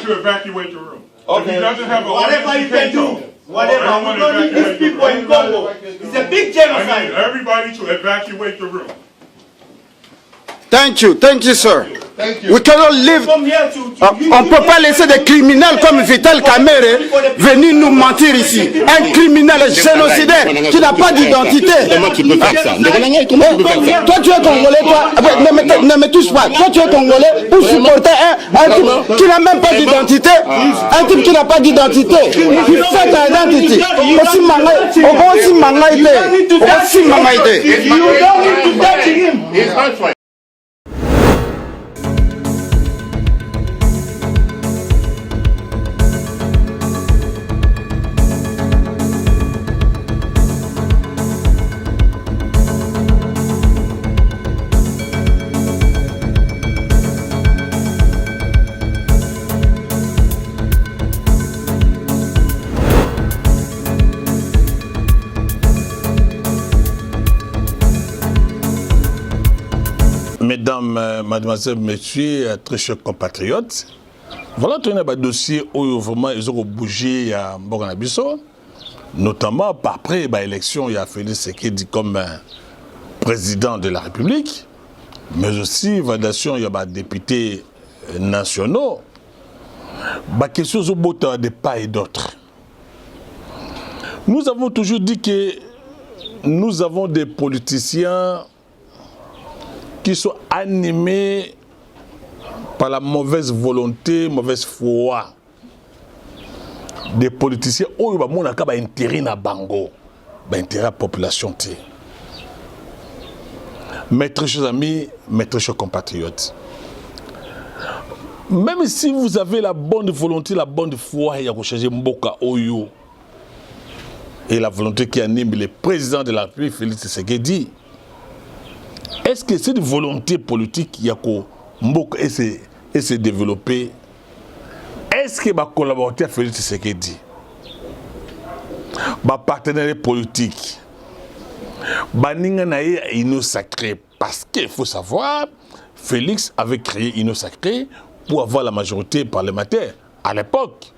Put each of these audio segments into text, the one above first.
to evacuate the room. Okay. If he doesn't have a Whatever you can do. Whatever. We don't need these people in Congo. It's a big I genocide. need everybody to evacuate the room. Thank you, sir. Thank you. We cannot live. Come here to On ne peut pas laisser des criminels comme Vital Kamerhe venir nous mentir ici. Un criminel génocidaire qui n'a pas d'identité. Comment tu peux faire ça? Comment tu peux faire ça? Toi, tu es congolais, toi. Ne me touche pas. Toi, tu es congolais pour supporter un type qui n'a même pas d'identité. Un type qui n'a pas d'identité. Il fait ta identité. Aussi mangaïté. You don't need to touch him. Mesdames, mademoiselles, messieurs, très chers compatriotes, voilà un dossier où vraiment ils ont bougé à Mboganabiso, notamment après l'élection, il y a Félix Tshisekedi comme président de la République, mais aussi validation, il y a des députés nationaux. Question de part et d'autre. Nous avons toujours dit que nous avons des politiciens qui sont animés par la mauvaise volonté, mauvaise foi. Des politiciens qui ont intérêt à Bango, intérêt à la population. Mes très chers amis, mes très chers compatriotes, même si vous avez la bonne volonté, la bonne foi, il y a changer Mboka Oyo, et la volonté qui anime le président de la République, Félix Tshisekedi, est-ce que cette volonté politique qui a se développer? Est-ce que ma collaborateur Félix Tshisekedi, ma partenaire politique, Inno Sacré, parce qu'il faut savoir, Félix avait créé Inno Sacré pour avoir la majorité parlementaire à l'époque.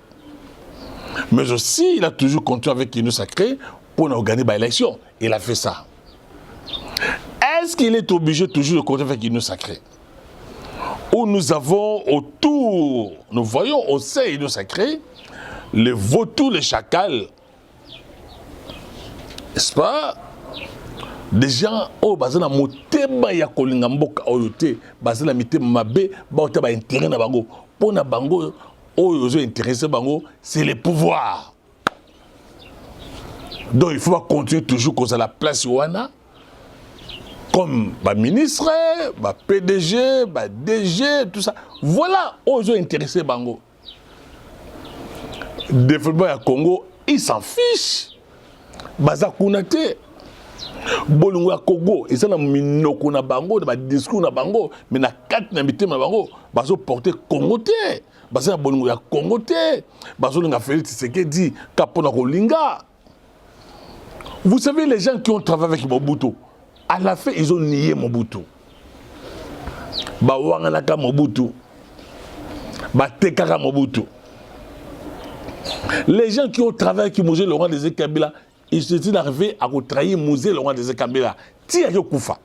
Mais aussi, il a toujours continué avec Inno Sacré pour organiser l'élection. Il a fait ça. Est-ce qu'il est obligé toujours de continuer avec Inno Sacré? Où nous avons autour, nous voyons au sein Inno Sacré, les vautours, les chacals, n'est-ce pas? Des gens, oh, bazana motema ya kolinga mboka oyote, bazana mitema mabe, baota ba intérêt na bango. Pour na bango, oh, yozo intéressé bango, c'est le pouvoir. Donc il faut continuer toujours qu'on a la place ouana. Comme ministre, PDG, DG, tout ça. Voilà, ils ont intéressé Bango. Le développement à Congo, ils s'en fichent. Baza Kounate, Bolungu à Congo, ils sont dans Minoko na Bango, dans le discours na Bango, mais dans 4 namités na Bango, Bazo porté Congo te, Baza Bolungu à Congo te, Bazo n'a fait Tshisekedi, Kapona Kolinga. Vous savez, les gens qui ont travaillé avec Mobutu, à la fin, ils ont nié Mobutu. Wanganaka Mobutu. Tekaka Mobutu. Les gens qui ont travaillé avec Mouzé Laurent Désiré Kabila, ils se sont arrivés à trahir Mouzé Laurent Désiré Kabila. Tia Yokoufa.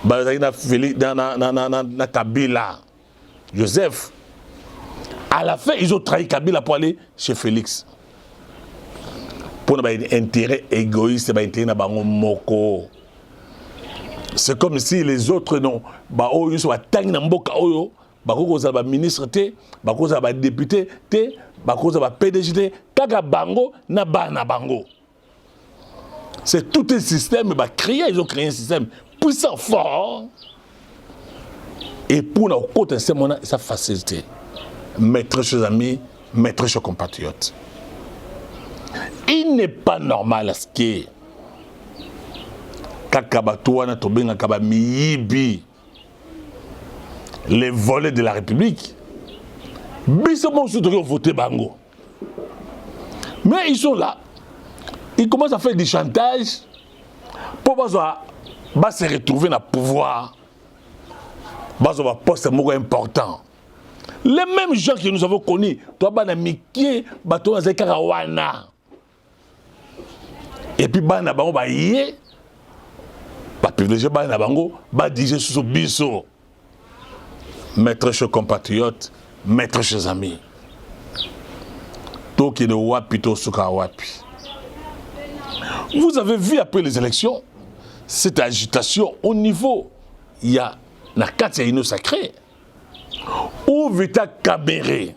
Na Kabila. Joseph. À la fin, ils ont trahi Kabila pour aller chez Félix. Pour un intérêt égoïste, c'est comme si les autres non, ils sont ministre, député, PDG, bango na bango. C'est tout un système ils ont créé un système puissant, fort. Et pour nous, côté ça facilité. Mes très chers amis, mes très chers compatriotes. Il n'est pas normal à ce que Kakabatoana Tobenga Kabamiyibi, les volets de la République, Bissomon ont voté Bango. Mais ils sont là. Ils commencent à faire du chantage pour se retrouver dans le pouvoir. Ils ont un poste important. Les mêmes gens que nous avons connus, toi, bana mikie, bato na zekara wana. Et puis, bana bango ba yé, ba privilégié bana bango, ba dije sous biso. Maîtres chers compatriotes, maîtres chers amis. Toi qui ne wapi, toi suka wapi. Vous avez vu après les élections, cette agitation au niveau, il y a la carte Inno Sacré, où Vita Kabéré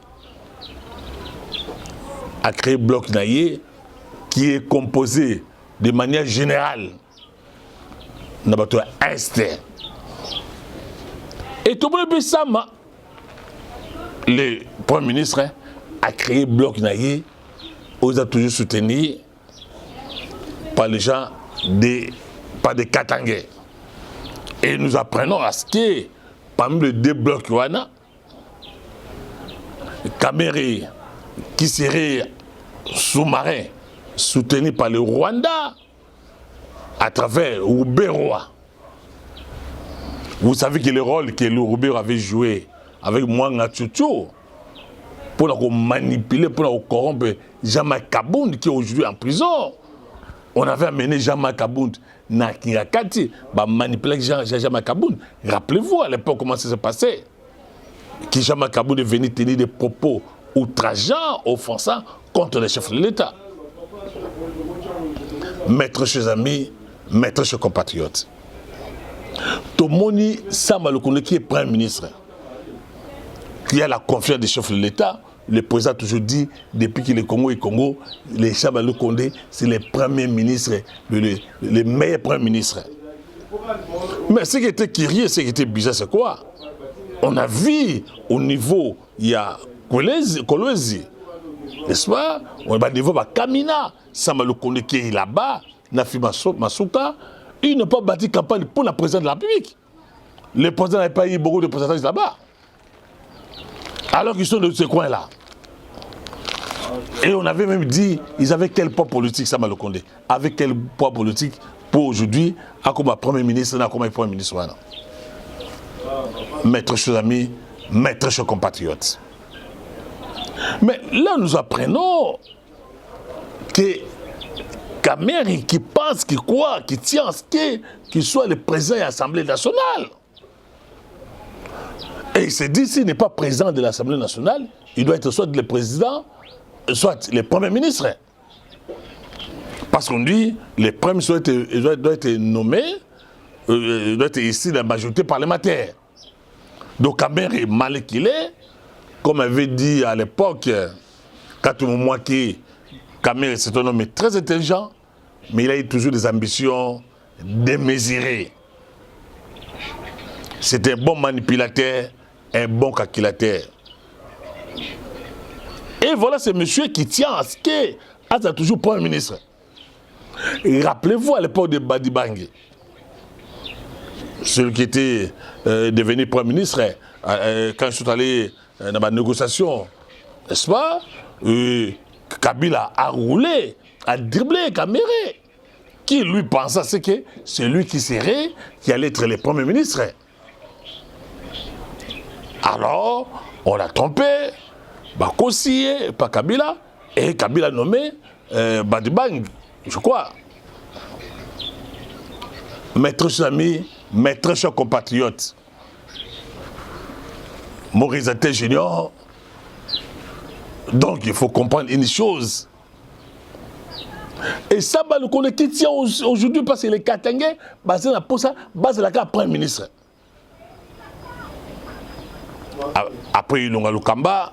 a créé Bloc Naïe, qui est composé de manière générale de Est. Et Tomono Bessama, le Premier ministre, a créé Bloc Naïe, où il a toujours soutenu par les gens pas des Katangais. Et nous apprenons à ce que parmi les deux blocs Wana, Kaméré, qui serait sous-marin, soutenu par le Rwanda, à travers Rouberoa. Vous savez que le rôle que le Rouberoa avait joué avec Mwanga Tchouchou, pour manipuler, pour corrompre Jean-Marc Kabound, qui est aujourd'hui en prison. On avait amené Jean-Marc Kabound na Kirakati, manipuler Jean-Marc Kabound. Rappelez-vous à l'époque comment ça s'est passé. Que Jean-Marc Kabound est venu tenir des propos outrageants, offensants contre les chefs de l'État. Maîtres chers amis, maîtres chers compatriotes. Tomoni Samba Lukonde qui est Premier ministre, qui a la confiance des chefs de l'État. Le président a toujours dit, depuis que le Congo est Congo, les Samba Lukonde, c'est les premiers ministres, les meilleurs premiers ministres. Mais ce qui était curieux, ce qui était bizarre, c'est quoi? On a vu au niveau, il y a Kolwezi, n'est-ce pas? On va au niveau de Kamina, Samba Lukonde qui est là-bas, Nafi Masuka, il n'a pas bâti campagne pour la présidente de la République. Le président n'a pas eu beaucoup de pourcentage là-bas. Alors qu'ils sont de ce coin-là. Et on avait même dit, ils avaient quel poids politique, Samba Lukonde? Avec quel poids politique pour aujourd'hui, à comme Premier ministre, à comme Premier ministre. Maîtres chers amis, maîtres chers compatriotes. Mais là, nous apprenons que Kaméré qui pense, qui croit, qui tient à ce qu'il soit le président de l'Assemblée nationale. Et il s'est dit, s'il n'est pas président de l'Assemblée nationale, il doit être soit le président, soit le Premier ministre. Parce qu'on dit, le Premier ministre doit être nommé, doit être ici dans la majorité parlementaire. Donc Kaméré, mal qu'il est, comme avait dit à l'époque, quand moi qui Kaméré, c'est un homme très intelligent, mais il a eu toujours des ambitions démesurées. C'est un bon manipulateur, un bon calculateur. Et voilà ce monsieur qui tient à ce qu'il a toujours Premier ministre. Rappelez-vous à l'époque de Badibangé, celui qui était devenu Premier ministre, quand je suis allé dans ma négociation, n'est-ce pas? Kabila a roulé, a dribblé Kaméré, qui lui pensait que c'est lui qui serait, qui allait être le Premier ministre. Alors, on l'a trompé, Bakossie, pas Kabila, et Kabila nommé Badibang, je crois. Maîtres chers amis, maîtres chers compatriotes, Maurice Até Junior, donc il faut comprendre une chose. Et ça, le Congo qui tient aujourd'hui parce que les Katangais, basé dans pour ça, basé la carte Premier ministre. Après, il y a le Kamba,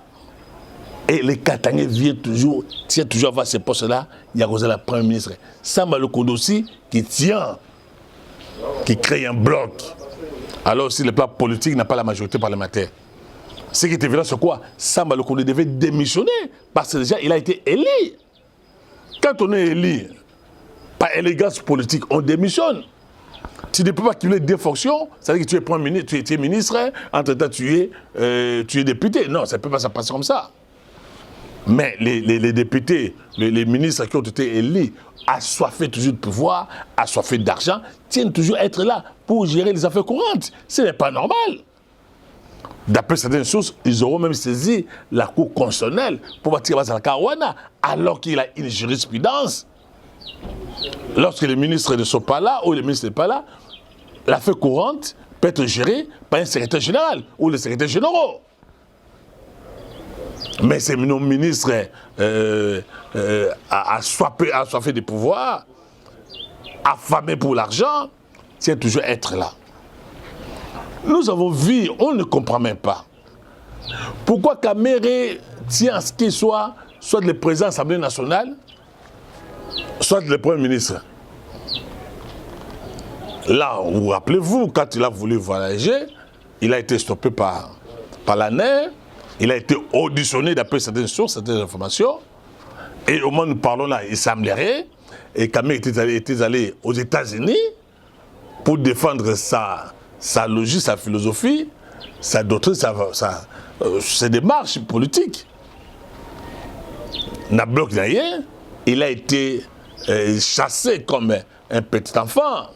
et les Katangais viennent toujours, tiennent toujours à voir ces postes-là, il y a le Premier ministre. Samba le Congo aussi, qui tient, qui crée un bloc. Alors, si le plan politique n'a pas la majorité parlementaire, ce qui est évident, c'est quoi? Samba le Congo devait démissionner, parce que déjà, il a été élu. Quand on est élu, par élégance politique, on démissionne. Tu ne peux pas cumuler deux fonctions, c'est-à-dire que tu es Premier ministre, tu es ministre, entre-temps tu es député. Non, ça ne peut pas se passer comme ça. Mais les députés, les ministres qui ont été élus, assoiffés toujours de pouvoir, assoiffés d'argent, tiennent toujours à être là pour gérer les affaires courantes. Ce n'est pas normal. D'après certaines sources, ils auront même saisi la Cour constitutionnelle pour bâtir la Kawana, alors qu'il a une jurisprudence. Lorsque les ministres ne sont pas là, ou le ministre n'est pas là, l'affaire courante peut être gérée par un secrétaire général ou le secrétaire général. Mais c'est nos ministres assoiffés de pouvoir, affamés pour l'argent, tiennent toujours être là. Nous avons vu, on ne comprend même pas. Pourquoi Kamere tient à ce qu'il soit le président de l'Assemblée nationale, soit le Premier ministre. Là, vous rappelez-vous, quand il a voulu voyager, il a été stoppé par l'ANER, il a été auditionné d'après certaines sources, certaines informations, et au moment où nous parlons là, il semblerait, et Kamere était allé aux États-Unis pour défendre sa logique, sa philosophie, sa doctrine, ses démarches politiques. Nablok d'ailleurs, il a été chassé comme un petit enfant.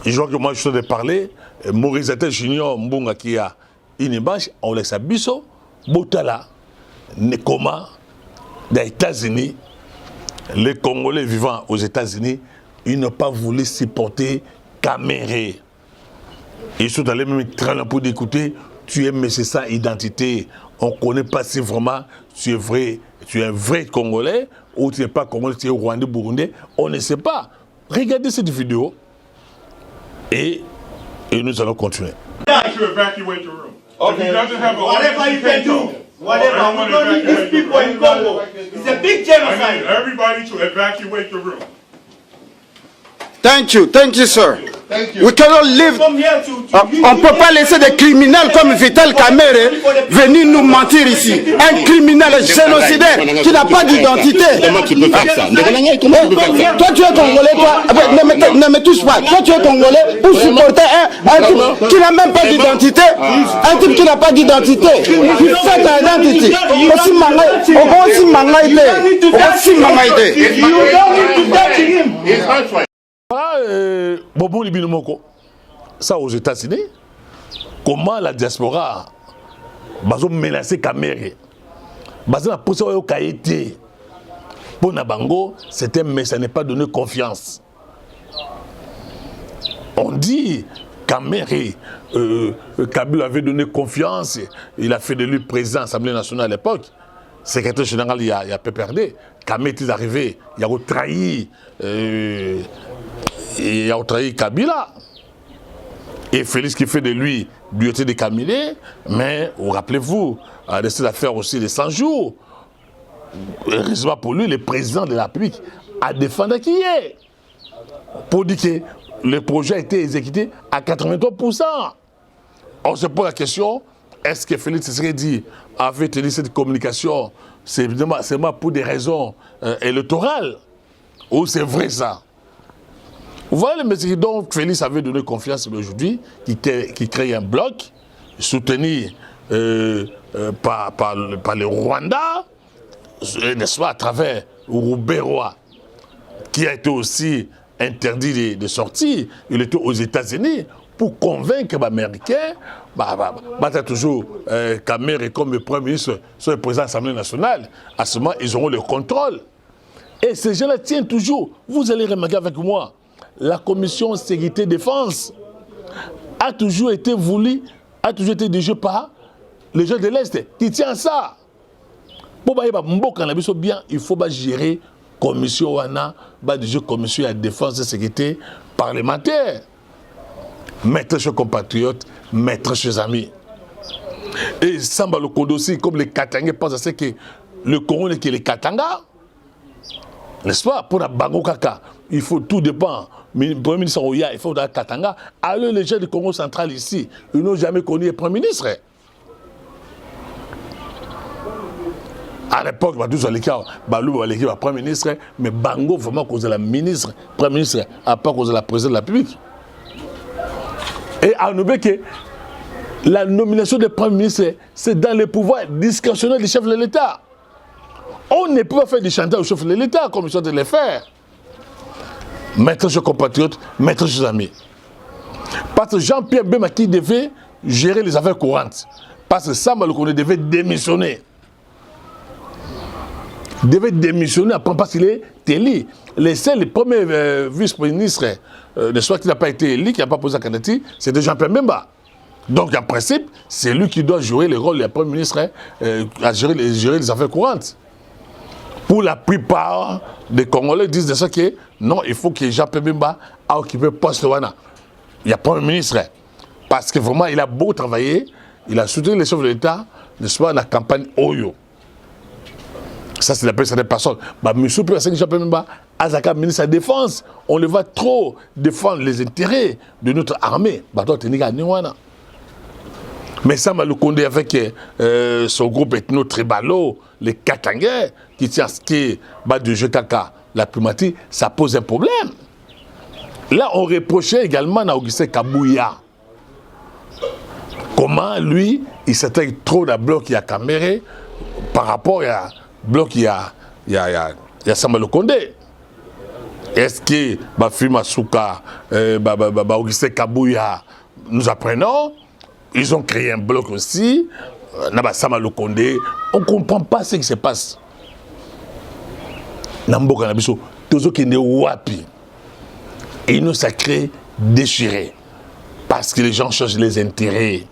Et je crois que moi je suis de parler, Maurice Atel Junior Mbunga qui a une image, on laisse à Bisso, Botala, Nekoma, des États-Unis, les Congolais vivant aux États-Unis, ils n'ont pas voulu supporter Kamere. Ils sont allés même très loin pour écouter, tu es mais c'est ça identité. On ne connaît pas si vraiment tu es un vrai Congolais ou tu n'es pas Congolais, tu es Rwandais, Burundais. On ne sait pas. Regardez cette vidéo et nous allons continuer. To evacuate the room. If he doesn't have a Whatever license, you he can can't go. do, whatever. I We want don't need these people in Congo. It's a big I need genocide. everybody to evacuate the room. Thank you, sir. We cannot live. Come here to On ne peut pas laisser des criminels comme Vital Kamere venir nous mentir ici. Un criminel génocidaire qui n'a pas d'identité. Comment tu peux faire ça? Comment tu peux faire ça? Toi, tu es Congolais, toi. Ne me touche pas. Toi, tu es Congolais pour supporter un type qui n'a même pas d'identité. Un type qui n'a pas d'identité. Il fait ta identité. Aussi mangaïté. Aussi mangaïté. You don't need to touch him. Voilà, Bobo Libinomoko, ça aux États-Unis, comment la diaspora va menacer Kamere, la position au Kaïti, pour Nabango, c'était mais ça n'est pas donné confiance. On dit Kamere, Kabila avait donné confiance, il a fait de lui président de l'Assemblée nationale à l'époque. Secrétaire général, il y a PPRD. Kamere est arrivé, il a trahi. Il a trahi Kabila. Et Félix qui fait de lui duauté de Kamile, mais rappelez-vous, de cette affaire aussi de 100 jours, heureusement pour lui, le président de la République a défendu qui est. Pour dire que le projet a été exécuté à 83%. On se pose la question, est-ce que Félix Tshisekedi avait tenu cette communication seulement pour des raisons électorales? Ou c'est vrai ça? Vous voyez le message dont Félix avait donné confiance aujourd'hui, qui crée un bloc, soutenu par le Rwanda, n'est-ce pas, à travers Rouberois, qui a été aussi interdit de sortir. Il était aux États-Unis pour convaincre les Américains, toujours Kamere comme le Premier ministre, soit le président de l'Assemblée nationale. À ce moment, ils auront le contrôle. Et ces gens-là tiennent toujours. Vous allez remarquer avec moi, la commission sécurité-défense a toujours été dirigée par les gens de l'Est qui tiennent ça. Pour bien, il faut gérer la commission commission de défense et sécurité parlementaire. Mettre chez compatriotes, mettre chez amis. Et Samba Lokondo aussi, comme les Katangais pensent à ce que le Congo n'est que les Katanga. N'est-ce pas? Pour la Bango Kaka, il faut tout dépend. Le Premier ministre Oya, il faut dans Katanga. Alors les gens du Congo central ici, ils n'ont jamais connu le Premier ministre. À l'époque, Balou allait dire Premier ministre, mais Bango vraiment cause de la ministre, Premier ministre, à pas cause de la présidente de la République. Et à nous que la nomination des Premier ministres, c'est dans le pouvoir discrétionnaire du chef de l'État. On ne peut pas faire du chantage au chef de l'État comme ils sont de le faire. Mettre chez compatriotes, mettre chez amis. Parce que Jean-Pierre Bemba qui devait gérer les affaires courantes. Parce que Samba Lukonde devait démissionner. Après parce qu'il est élu. Les premiers vice-ministres, de soit qui n'a pas été élu, qui n'a pas posé la candidature, c'est Jean-Pierre Bemba. Donc en principe, c'est lui qui doit jouer le rôle du Premier ministre à gérer les affaires courantes. Pour la plupart des Congolais disent de ça que non, il faut que Jean-Pierre Bemba a occupé le poste wana. Il y a Premier ministre. Parce que vraiment, il a beau travailler, il a soutenu les chefs de l'État, n'est-ce pas, dans la campagne Oyo. Ça, c'est la personne des personnes. Monsieur Jean-Pierre Bemba, Azaka, ministre de la Défense, on le voit trop défendre les intérêts de notre armée. Mais ça, Lukonde avec son groupe ethno-tribalo, les Katangais, qui tient à ce qui est de Jetaka, la primatie, ça pose un problème. Là, on reprochait également à Augustin Kabouya. Comment, lui, il s'attaque trop d'un bloc qui a Caméré par rapport à bloc qui a Samba Lukonde. Est-ce que Bafima Souka, Augustin Kabouya, nous apprenons? Ils ont créé un bloc aussi, Samba Lukonde. On ne comprend pas ce qui se passe. Namboka Nabiso, Tozo qui est wapi. Et ils nous sacrés déchirés. Parce que les gens cherchent les intérêts.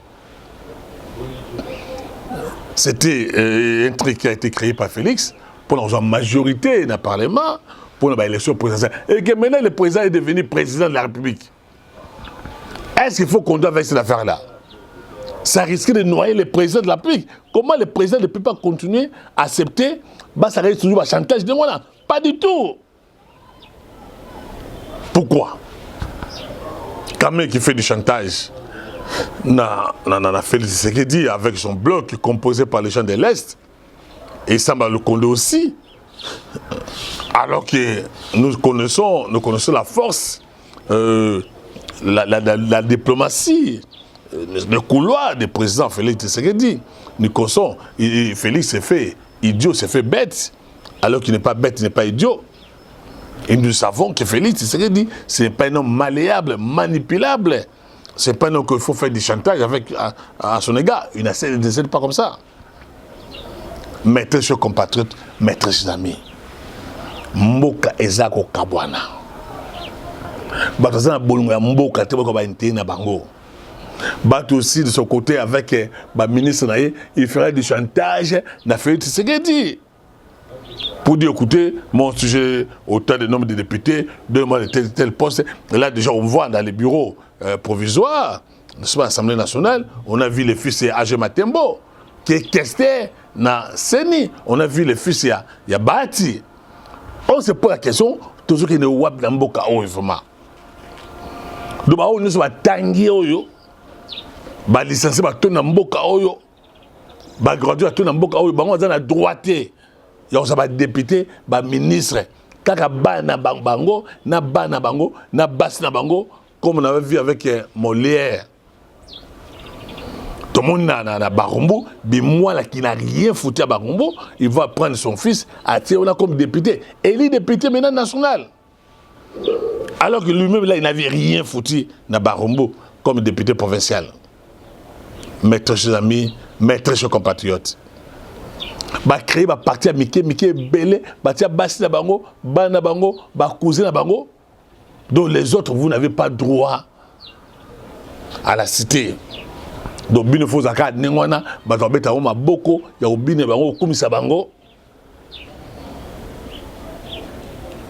C'était un truc qui a été créé par Félix pour avoir une majorité dans le Parlement, pour l'élection présidentielle. Et que maintenant le président est devenu président de la République. Est-ce qu'il faut qu'on doive avec cette affaire-là? Ça risque de noyer le président de la République. Comment le président ne peut pas continuer à accepter? Ça risque toujours un chantage de moi. Pas du tout. Pourquoi? Kamé qui fait du chantage, Félix Tshisekedi avec son bloc composé par les gens de l'Est, et Samba Lukonde aussi, alors que nous connaissons la force, la diplomatie, le couloir du président Félix Tshisekedi. Nous connaissons, Félix s'est fait idiot, s'est fait bête, alors qu'il n'est pas bête, il n'est pas idiot. Et nous savons que Félix Tshisekedi, ce n'est pas un homme malléable, manipulable. Ce n'est pas un homme qu'il faut faire du chantage à son égard. Il ne décide pas comme ça. Mes très chers compatriotes, mes très chers amis, Mboka Ezako Kabwana. Batazana Bolunga Mboka Teboko Baintena Bango. Bat aussi de son côté avec le ministre Naye, il ferait du chantage à Félix Tshisekedi. Pour dire, écoutez, mon sujet, autant de nombre de députés, demande de tel poste. Et là, déjà, on voit dans les bureaux provisoires, n'est-ce pas, l'Assemblée nationale, on a vu le fils de Agé Matembo, qui est questé dans Seni. On a vu le fils de Bati. On se pose la question, tout ce qui est wap dans Mboka, vraiment. Donc, nous sommes tangués, licenciés, dans Mboka, gradués, dans Mboka, on a droité. Il y a des députés, des ministres, kaka bana bango, na bana bango, na bas na bango, comme on avait vu avec Molière. Tout le monde na Barumbu, moi là qui n'a rien foutu à Barumbu, il va prendre son fils, attirer comme député. Et il est député maintenant national. Alors que lui-même là, il n'avait rien foutu à Barumbu comme député provincial. Mes très chers amis, mes très chers compatriotes. Créer un parti à Miké Belé, parti à Bassi na bango, Bana bango, cousin na bango. Donc les autres, vous n'avez pas droit à la cité. Donc bine faut zakat nengwana, batobeta oma boko, ya obine bango kumisa bango.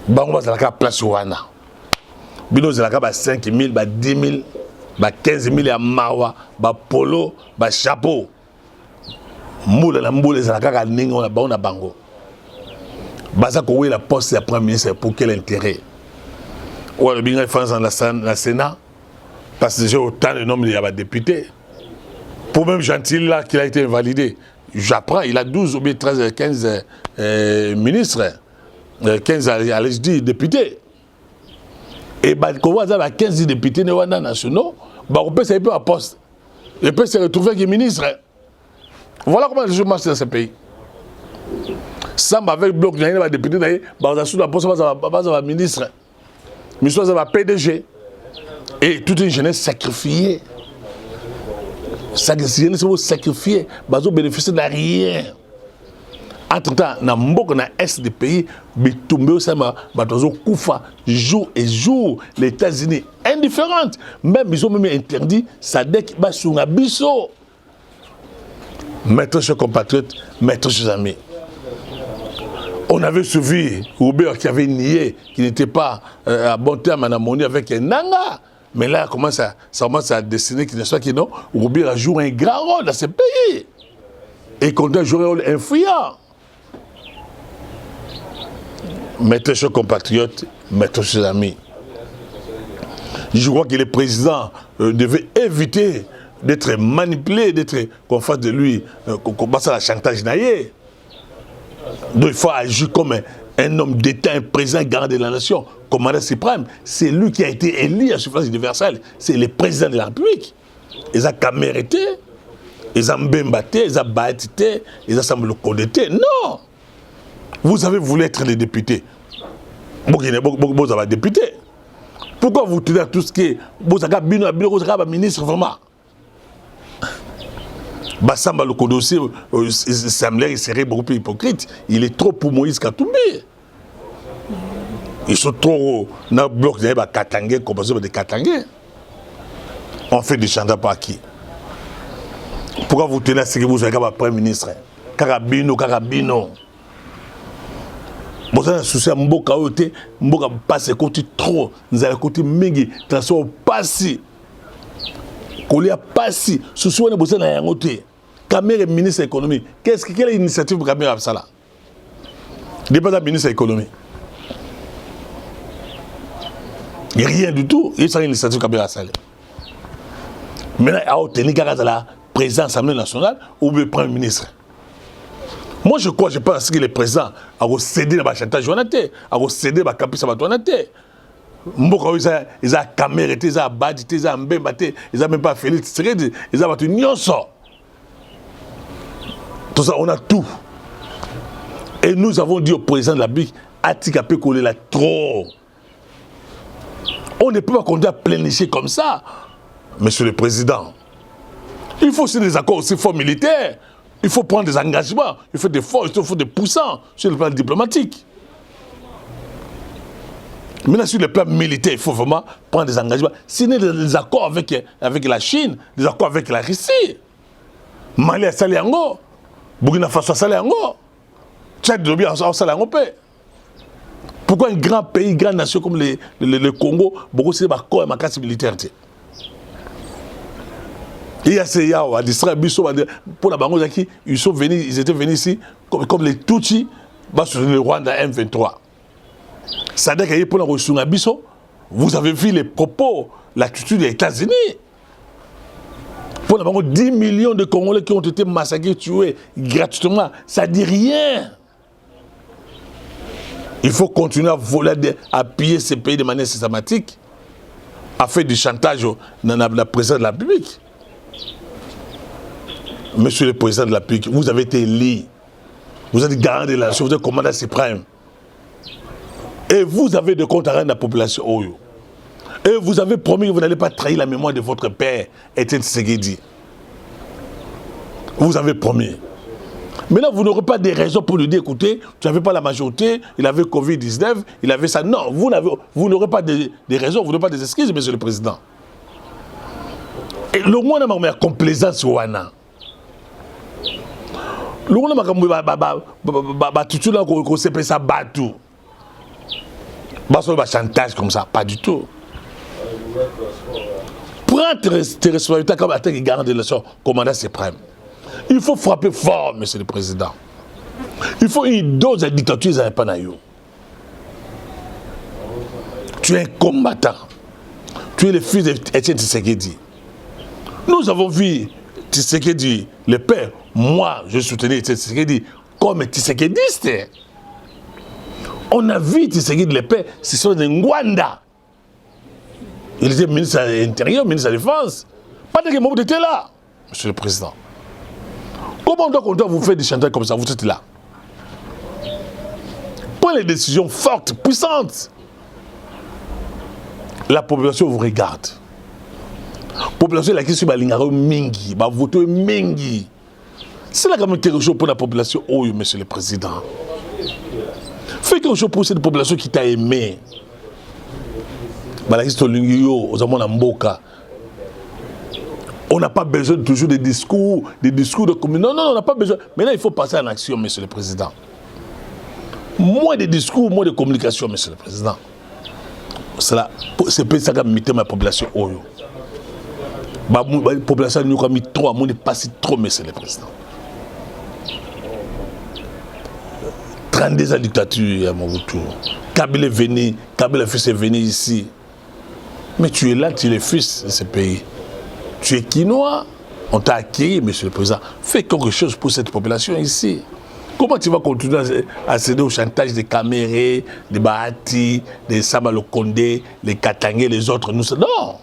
Bango bazalaka place wana. Bino zalaka ba 5 000, ba 10 000, ba 15 000 ya mawa, ba polo, ba chapeau. Moula na mboule zalaka ningo na bango na bango. Baza ko la poste ya premier ministre pour quel intérêt? Ou le binga France dans la Sénat parce que j'ai autant de nombre de députés. Pour même Gentil là qui a été invalidé. J'apprends, il a 12 ou bien 13 15 ministres, 15 allez-y députés. Et bah quand on a 15 députés nationaux, bah on peut ça peu à poste. Il peut se retrouver avec ministre. Voilà comment les choses marchent dans ce pays. Samba avec le bloc, il y a des députés, il y a sous la poste, il y a un ministre, il y a un PDG. Et toute une jeunesse sacrifiée. sacrifier, bazo bénéficier de rien. Entre-temps, dans l'Est des pays, bazo koufa jour et jour. Les États-Unis, indifférentes. Même, ils ont même interdit Sadek Basunga Bisso. Maître, chers compatriotes, maître, chers amis. On avait suivi Robert qui avait nié, qui n'était pas à bon terme en harmonie avec Nanga. Mais là, ça commence à dessiner qu'il ne soit que non. Robert a joué un grand rôle dans ce pays. Et qu'on doit jouer un rôle influent. Maître, chers compatriotes, maître, chers amis. Je crois que le président devait éviter d'être manipulé, d'être qu'on fasse de lui, qu'on passe à la chantage naïe. Donc il faut agir comme un homme d'État, un président garant de la nation, commandant suprême. C'est lui qui a été élu à suffrage universel. C'est le président de la République. Ils ont camérité, ils ont mbembaté, ils ont battité, ils ont semblé condété. Non! Vous avez voulu être les députés. Vous avez député. Pourquoi vous tenez à tout ce qui est... Vous avez ministre vraiment. Bassamba le dossier, il serait beaucoup plus hypocrite. Il est trop pour Moïse Katumbi. Ils sont trop dans le bloc de Katangé, comme de Katangé. On fait des chandages par qui? Pourquoi vous tenez à ce que vous avez un Premier ministre? Carabino. Vous avez un souci à Mboka Ote, Mboka passe côté trop, nous allons côté Mingi, transport passé. Kolia passé, souci on a besoin d'un côté. Kamere ministre de l'économie. Quelle initiative pour Kamere Absala? Député ministre de l'économie. Il n'y a rien du tout. Il y a une initiative Kamere Absala. Maintenant, il y a obtenu la présidence de l'Assemblée nationale ou le Premier ministre. Moi, je pense que le président a cédé dans le chantage, a cédé dans le caprice. Ils ont caméré, ils ont badité, ils ont mbembaté, ils n'ont même pas fait Tshisekedi, ils ont battu Nyonso. Tout ça, on a tout. Et nous avons dit au président de la République, Atika peut coller là trop. On ne peut pas continuer à plénicher comme ça, monsieur le président. Il faut aussi des accords aussi forts militaires. Il faut prendre des engagements, il faut des forces, il faut des poussants sur le plan diplomatique. Maintenant, sur le plan militaire, il faut vraiment prendre des engagements. Signer des accords avec la Chine, des accords avec la Russie. Mali a salé yango, Burkina Faso a salé yango, Tchad a salé yango. Pourquoi un grand pays, une grande nation comme le Congo, beaucoup de accords et ma casse militaire? Il y a ces gens à distraire pour la Bango ils étaient venus ici comme les Tutsis sur le Rwanda M23. C'est-à-dire que pour la Rossuna Bisso, vous avez vu les propos, l'attitude des États-Unis. Pour la Bango, 10 millions de Congolais qui ont été massacrés, tués gratuitement, ça ne dit rien. Il faut continuer à voler, à piller ces pays de manière systématique, à faire du chantage dans la présidence de la République. Monsieur le président de la République, vous avez été élu. Vous êtes garant de la nation, vous êtes commandant suprême. Et vous avez de comptes à rendre à la population Oyo. Et vous avez promis que vous n'allez pas trahir la mémoire de votre père, Étienne Tshisekedi. Vous avez promis. Maintenant, vous n'aurez pas des raisons pour lui dire, écoutez, tu n'avais pas la majorité, il avait Covid-19, il avait ça. Non, vous n'aurez pas des raisons, vous n'aurez pas des excuses, monsieur le président. Et le moins de ma complaisance, Wana. Le monde a tout là qu'on s'est fait ça battu. Pas chantage comme ça, pas du tout. Prends tes responsabilités comme attaque et garde de la nation, commandant suprême. Il faut frapper fort, monsieur le président. Il faut une dose de dictature, ils n'avaient pas naïo. Tu es un combattant. Tu es le fils d'Étienne Tshisekedi. Nous avons vu Tshisekedi, le père. Moi, je soutenais Tshisekedi comme Tshisekediste. On a vu Tshisekedi, le père, c'est sur de Ngwanda. Il était ministre de l'Intérieur, ministre de la Défense. Pas de que était là, monsieur le président. Comment on doit vous faire des chantages comme ça? Vous êtes là. Prenez les décisions fortes, puissantes. La population vous regarde. population la question balingaro mingi, ba voto mingi. C'est là quand même quelque chose pour la population. Oh, monsieur le président. Fais quelque chose pour cette population qui t'a aimé. On n'a pas besoin de toujours des discours de communes. Non, on n'a pas besoin. Maintenant, il faut passer en action, monsieur le président. Moins de discours, moins de communication, monsieur le président. C'est pour ça que je ma population. La population nous a mis trop, on n'est pas si trop, monsieur le président. 32 ans de dictature à Mobutu. Kabila est venu, Kabila fils est venu ici. Mais tu es là, tu es le fils de ce pays. Tu es quinois, on t'a acquis, monsieur le président. Fais quelque chose pour cette population ici. Comment tu vas continuer à céder au chantage des Camérés, des Bahati, des Samalo Kondé, les Katangé, les autres nous, non.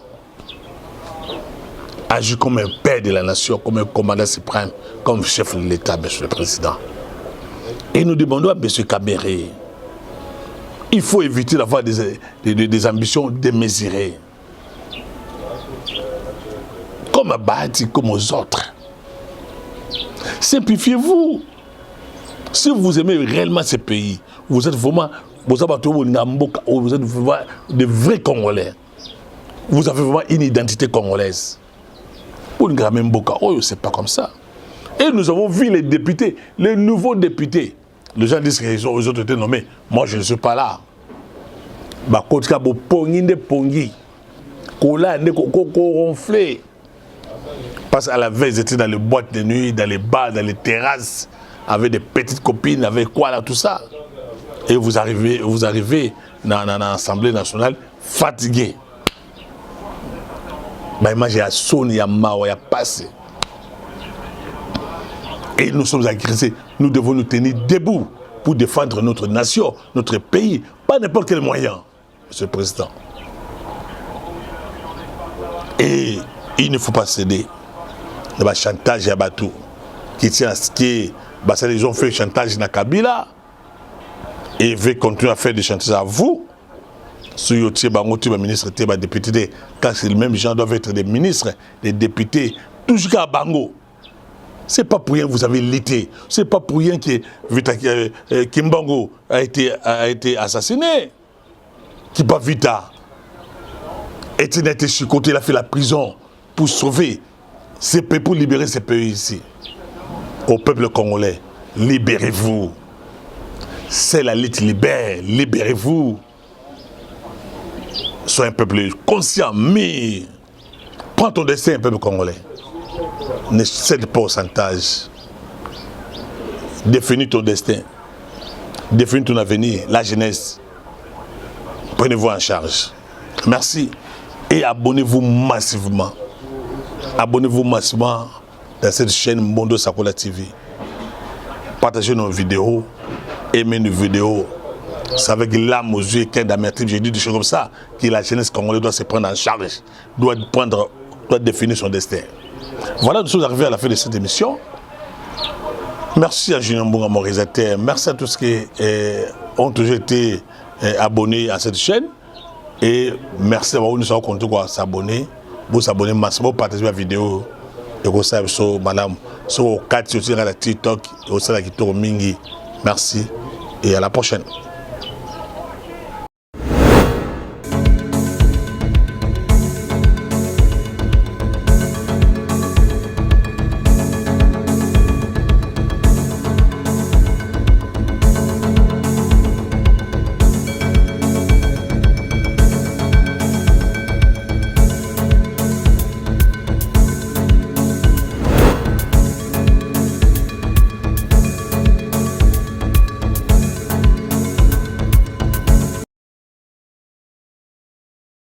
Agis comme un père de la nation, comme un commandant suprême, comme chef de l'État, monsieur le président. Et nous demandons à M. Caméré, il faut éviter d'avoir des ambitions démesurées. Comme à Bahati, comme aux autres. Simplifiez-vous. Si vous aimez réellement ce pays, vous êtes vraiment de vrais Congolais. Vous avez vraiment une identité congolaise. Pour une grande Mboka, oh, c'est pas comme ça. Et nous avons vu les députés, les nouveaux députés. Les gens disent qu'ils ont été nommés. Moi, je ne suis pas là. Parce qu'à la veille, ils étaient dans les boîtes de nuit, dans les bars, dans les terrasses, avec des petites copines, avec quoi là, tout ça. Et vous arrivez dans l'Assemblée nationale fatigué. Moi, j'ai sonné, il y a marre, il y a passé. Et nous sommes agressés. Nous devons nous tenir debout pour défendre notre nation, notre pays, pas n'importe quel moyen, monsieur le président. Et il ne faut pas céder. Il y a un chantage à Batou qui tient à ce qui les gens ont fait chantage à Kabila et veulent continuer à faire des chantages à vous. Si vous êtes ministre, député, quand les mêmes gens doivent être des ministres, des députés, tout jusqu'à Bango. C'est pas pour rien que vous avez l'été. C'est pas pour rien que Kimbango a été assassiné. Kiba Vita a été chicoté, il a fait la prison pour sauver ces pays, pour libérer ces pays ici. Au peuple congolais, libérez-vous. C'est la lutte libère, libérez-vous. Sois un peuple conscient, mais prends ton destin, peuple congolais. Ne cède pas au chantage. Définis ton destin. Définis ton avenir, la jeunesse. Prenez-vous en charge. Merci. Et abonnez-vous massivement. Abonnez-vous massivement dans cette chaîne Mondo Sakola TV. Partagez nos vidéos. Aimez nos vidéos. C'est avec l'âme aux yeux et qu'un d'amertume, j'ai dit des choses comme ça, que la jeunesse congolaise doit se prendre en charge, doit définir son destin. Voilà, nous sommes arrivés à la fin de cette émission. Merci à Julien Mbonga, mon réalisateur. Merci à tous ceux qui ont toujours été abonnés à cette chaîne. Et merci d'avoir nous sommes contents de s'abonner. Vous s'abonnez massivement, partagez la vidéo. Et vous savez, madame, sur 4 sur TikTok, au Mingi. Merci et à la prochaine.